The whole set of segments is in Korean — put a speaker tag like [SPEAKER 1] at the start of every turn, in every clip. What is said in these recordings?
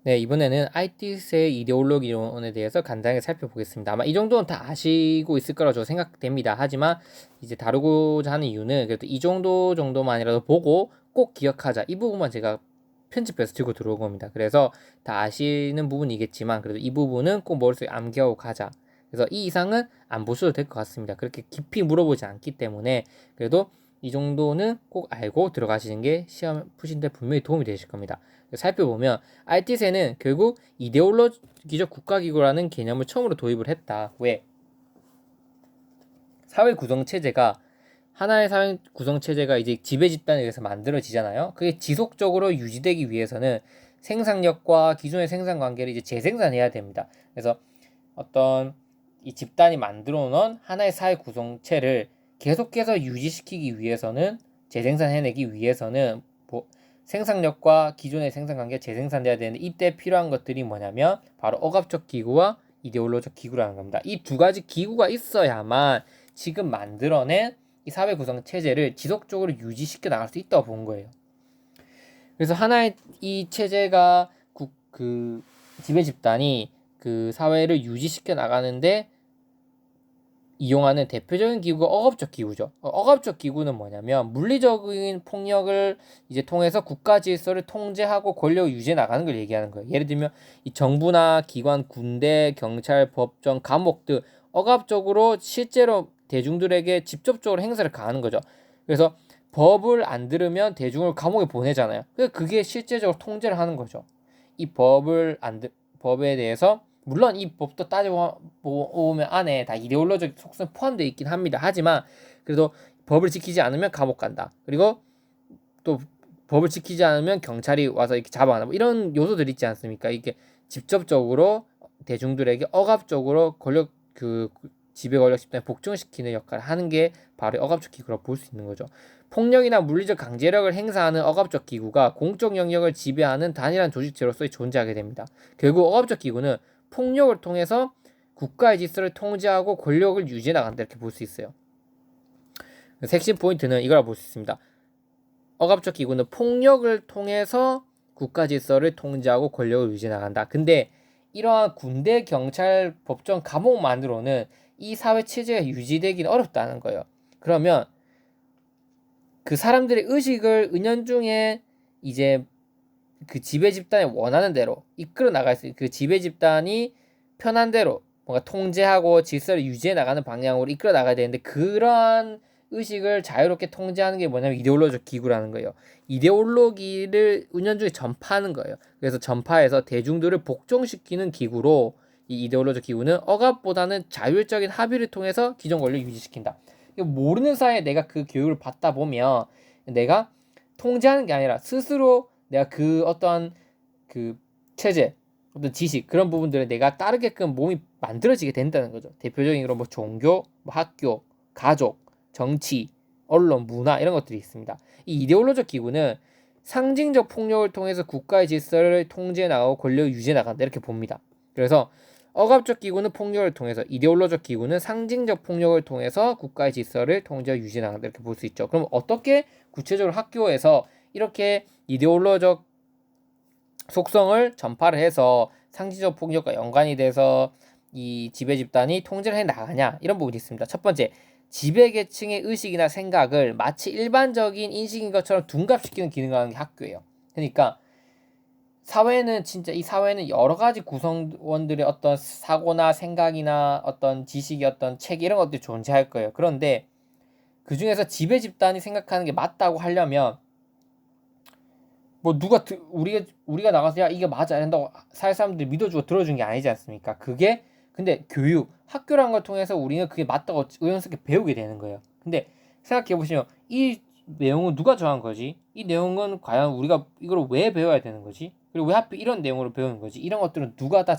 [SPEAKER 1] 네, 이번에는 IT세의 이데올로기론에 대해서 간단하게 살펴보겠습니다. 아마 이 정도는 다 아시고 있을 거라고 저 생각됩니다. 하지만 이제 다루고자 하는 이유는 그래도 이 정도만이라도 보고 꼭 기억하자. 이 부분만 제가 편집해서 들고 들어온 겁니다. 그래서 다 아시는 부분이겠지만 그래도 이 부분은 꼭 머릿속에 암기하고 가자. 그래서 이 이상은 안 보셔도 될 것 같습니다. 그렇게 깊이 물어보지 않기 때문에 그래도 이 정도는 꼭 알고 들어가시는 게 시험 푸신데 분명히 도움이 되실 겁니다. 살펴보면 RT세는 결국 이데올로기적 국가기구라는 개념을 처음으로 도입을 했다. 왜? 사회 구성 체제가 하나의 사회 구성 체제가 이제 지배 집단에 의해서 만들어지잖아요. 그게 지속적으로 유지되기 위해서는 생산력과 기존의 생산 관계를 이제 재생산해야 됩니다. 그래서 어떤 이 집단이 만들어 놓은 하나의 사회 구성체를 계속해서 유지시키기 위해서는 재생산해내기 위해서는 생산력과 기존의 생산 관계가 재생산돼야 되는데 이때 필요한 것들이 뭐냐면 바로 억압적 기구와 이데올로적 기구라는 겁니다. 이 두 가지 기구가 있어야만 지금 만들어낸 이 사회 구성 체제를 지속적으로 유지시켜 나갈 수 있다고 본 거예요. 그래서 하나의 이 체제가 그 지배 집단이 그 사회를 유지시켜 나가는데 이용하는 대표적인 기구가 억압적 기구죠. 억압적 기구는 뭐냐면 물리적인 폭력을 이제 통해서 국가 질서를 통제하고 권력을 유지해 나가는 걸 얘기하는 거예요. 예를 들면 이 정부나 기관, 군대, 경찰, 법정, 감옥 등 억압적으로 실제로 대중들에게 직접적으로 행사를 가하는 거죠. 그래서 법을 안 들으면 대중을 감옥에 보내잖아요. 그게 실제적으로 통제를 하는 거죠. 이 법에 대해서 물론 이 법도 따져보면 안에 다 이데올로적 속성 포함되어 있긴 합니다. 하지만 그래도 법을 지키지 않으면 감옥 간다. 그리고 또 법을 지키지 않으면 경찰이 와서 이렇게 잡아가나 뭐 이런 요소들이 있지 않습니까? 이게 직접적으로 대중들에게 억압적으로 지배 권력 집단에 복종시키는 역할을 하는 게 바로 억압적 기구라고 볼 수 있는 거죠. 폭력이나 물리적 강제력을 행사하는 억압적 기구가 공적 영역을 지배하는 단일한 조직체로서 존재하게 됩니다. 결국 억압적 기구는 폭력을 통해서 국가의 질서를 통제하고 권력을 유지해 나간다 이렇게 볼 수 있어요. 핵심 포인트는 이거라 볼 수 있습니다. 억압적 기구는 폭력을 통해서 국가 질서를 통제하고 권력을 유지해 나간다. 근데 이러한 군대, 경찰, 법정, 감옥만으로는 이 사회 체제가 유지되기는 어렵다는 거예요. 그러면 그 사람들의 의식을 은연중에 이제 그 지배 집단이 원하는 대로 이끌어 나갈 수 있는 그 지배 집단이 편한 대로 뭔가 통제하고 질서를 유지해 나가는 방향으로 이끌어 나가야 되는데 그러한 의식을 자유롭게 통제하는 게 뭐냐면 이데올로적 기구라는 거예요. 이데올로기를 은연중에 전파하는 거예요. 그래서 전파해서 대중들을 복종시키는 기구로 이 이데올로적 기구는 억압보다는 자율적인 합의를 통해서 기존 권력을 유지시킨다. 모르는 사이에 내가 그 교육을 받다 보면 내가 통제하는 게 아니라 스스로 내가 그 어떤 그 체제, 어떤 지식 그런 부분들을 내가 따르게끔 몸이 만들어지게 된다는 거죠. 대표적인 그런 뭐 종교, 뭐 학교, 가족, 정치, 언론, 문화 이런 것들이 있습니다. 이 이데올로적 기구는 상징적 폭력을 통해서 국가의 질서를 통제해 나가고 권력을 유지해 나간다 이렇게 봅니다. 그래서 억압적 기구는 폭력을 통해서, 이데올로적 기구는 상징적 폭력을 통해서 국가의 질서를 통제하고 유지해 나간다 이렇게 볼 수 있죠. 그럼 어떻게 구체적으로 학교에서 이렇게 이데올로적 속성을 전파를 해서 상징적 폭력과 연관이 돼서 이 지배 집단이 통제를 해 나가냐 이런 부분이 있습니다. 첫 번째, 지배 계층의 의식이나 생각을 마치 일반적인 인식인 것처럼 둔갑시키는 기능을 하는 게 학교예요. 그러니까 이 사회는 여러 가지 구성원들의 어떤 사고나 생각이나 어떤 지식이 어떤 책 이런 것들이 존재할 거예요. 그런데 그 중에서 지배 집단이 생각하는 게 맞다고 하려면 뭐 우리가 나가서 야 이게 맞아 한다고 사회 사람들이 믿어주고 들어준 게 아니지 않습니까? 그게 근데 학교란 걸 통해서 우리는 그게 맞다고 의연스럽게 배우게 되는 거예요. 근데 생각해 보시면 이 내용은 누가 정한 거지? 이 내용은 과연 우리가 이걸 왜 배워야 되는 거지? 그리고 왜 하필 이런 내용으로 배우는 거지? 이런 것들은 누가 다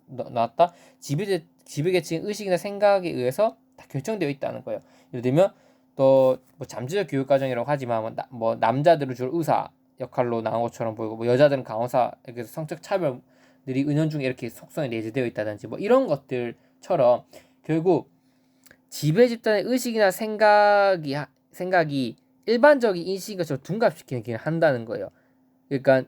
[SPEAKER 1] 놨다? 지배계층 의식이나 생각에 의해서 다 결정되어 있다는 거예요. 예를 들면 또 뭐 잠재적 교육 과정이라고 하지만 뭐 남자들을 주로 의사 역할로 나온 것처럼 보이고 뭐 여자들은 간호사 이렇게 성적 차별들이 은연중에 이렇게 속성에 내재되어 있다든지 뭐 이런 것들처럼 결국 지배 집단의 의식이나 생각이 일반적인 인식인 것처럼 둔갑시키는 기능을 한다는 거예요. 그러니까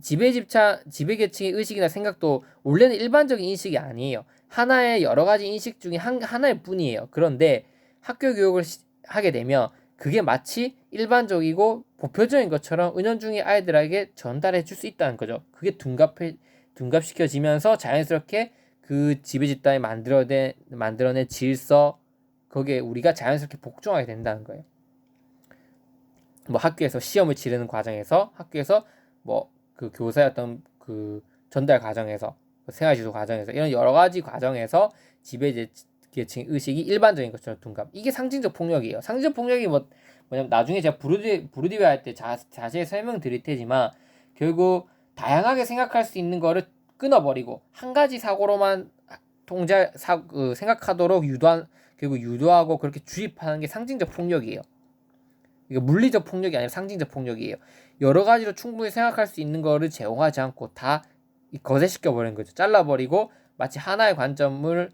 [SPEAKER 1] 지배계층의 의식이나 생각도 원래는 일반적인 인식이 아니에요. 하나의 여러 가지 인식 중에 하나일 뿐이에요. 그런데 학교 교육을 하게 되면 그게 마치 일반적이고 보편적인 것처럼 은연중에 아이들에게 전달해 줄 수 있다는 거죠. 그게 둔갑시켜지면서 자연스럽게 그 지배 집단이 만들어낸 질서, 거기에 우리가 자연스럽게 복종하게 된다는 거예요. 뭐 학교에서 시험을 치르는 과정에서, 학교에서 뭐 그 교사의 어떤 그 전달 과정에서, 생활지도 과정에서, 이런 여러 가지 과정에서 지배계층 의식이 일반적인 것처럼 둔갑. 이게 상징적 폭력이에요. 상징적 폭력이 뭐냐면 나중에 제가 부르디베 할 때 자세히 설명드릴 테지만, 결국 다양하게 생각할 수 있는 거를 끊어버리고 한 가지 사고로만 생각하도록 결국 유도하고 그렇게 주입하는 게 상징적 폭력이에요. 이게 물리적 폭력이 아니라 상징적 폭력이에요. 여러 가지로 충분히 생각할 수 있는 거를 제공하지 않고 다 거세시켜 버리는 거죠. 잘라버리고 마치 하나의 관점을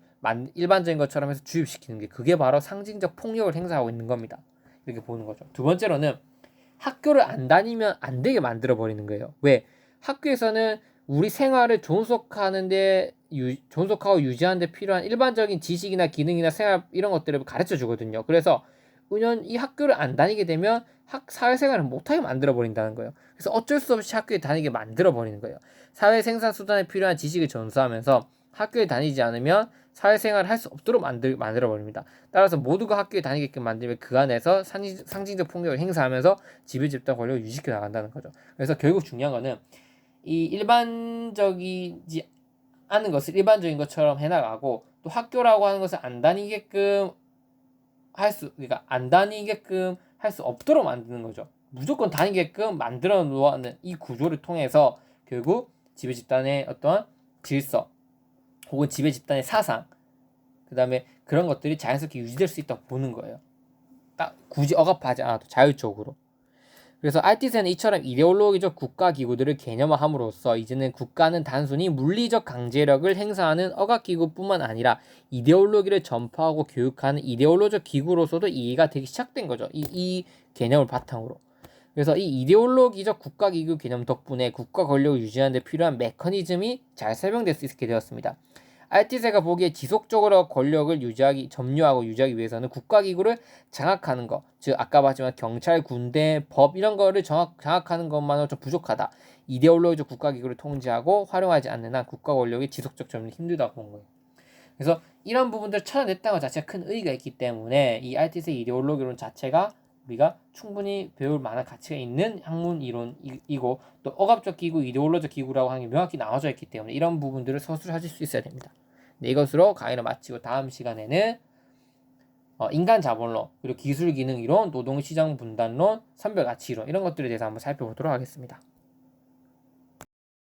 [SPEAKER 1] 일반적인 것처럼 해서 주입시키는 게, 그게 바로 상징적 폭력을 행사하고 있는 겁니다. 이렇게 보는 거죠. 두 번째로는 학교를 안 다니면 안 되게 만들어 버리는 거예요. 왜? 학교에서는 우리 생활을 존속하고 유지하는 데 필요한 일반적인 지식이나 기능이나 생활 이런 것들을 가르쳐 주거든요. 그래서 이 학교를 안 다니게 되면 사회생활을 못하게 만들어 버린다는 거예요. 그래서 어쩔 수 없이 학교에 다니게 만들어 버리는 거예요. 사회 생산 수단에 필요한 지식을 전수하면서 학교에 다니지 않으면 사회생활을 할 수 없도록 만들어 버립니다. 따라서 모두가 학교에 다니게끔 만들면 그 안에서 상징적 폭력을 행사하면서 지배 집단 권력을 유지시켜 나간다는 거죠. 그래서 결국 중요한 거는 이 일반적이지 않은 것을 일반적인 것처럼 해나가고, 또 학교라고 하는 것을 그러니까 안 다니게끔 할 수 없도록 만드는 거죠. 무조건 다니게끔 만들어 놓는 이 구조를 통해서 결국 지배 집단의 어떤 질서 혹은 지배 집단의 사상, 그 다음에 그런 것들이 자연스럽게 유지될 수 있다고 보는 거예요. 딱 굳이 억압하지 않아도 자율적으로. 그래서 RT세는 이처럼 이데올로기적 국가기구들을 개념화함으로써 이제는 국가는 단순히 물리적 강제력을 행사하는 억압기구뿐만 아니라 이데올로기를 전파하고 교육하는 이데올로적 기구로서도 이해가 되기 시작된 거죠. 이 개념을 바탕으로. 그래서 이 이데올로기적 국가기구 개념 덕분에 국가 권력을 유지하는 데 필요한 메커니즘이 잘 설명될 수 있게 되었습니다. RT세가 보기에 지속적으로 권력을 점유하고 유지하기 위해서는 국가기구를 장악하는 것, 즉 아까 봤지만 경찰, 군대, 법 이런 거를 장악하는 것만으로 좀 부족하다. 이데올로기적 국가기구를 통제하고 활용하지 않는 한 국가 권력의 지속적 점유는 힘들다고 본 거예요. 그래서 이런 부분들을 찾아냈다는 것 자체가 큰 의의가 있기 때문에 이 RT세 이데올로기론 자체가 우리가 충분히 배울 만한 가치가 있는 학문 이론이고, 또 억압적 기구, 이데올로적 기구라고 하는 게 명확히 나눠져 있기 때문에 이런 부분들을 서술하실 수 있어야 됩니다. 네, 이것으로 강의를 마치고 다음 시간에는 인간 자본론, 그리고 기술 기능 이론, 노동 시장 분단론, 선별 가치 이론 이런 것들에 대해서 한번 살펴보도록 하겠습니다.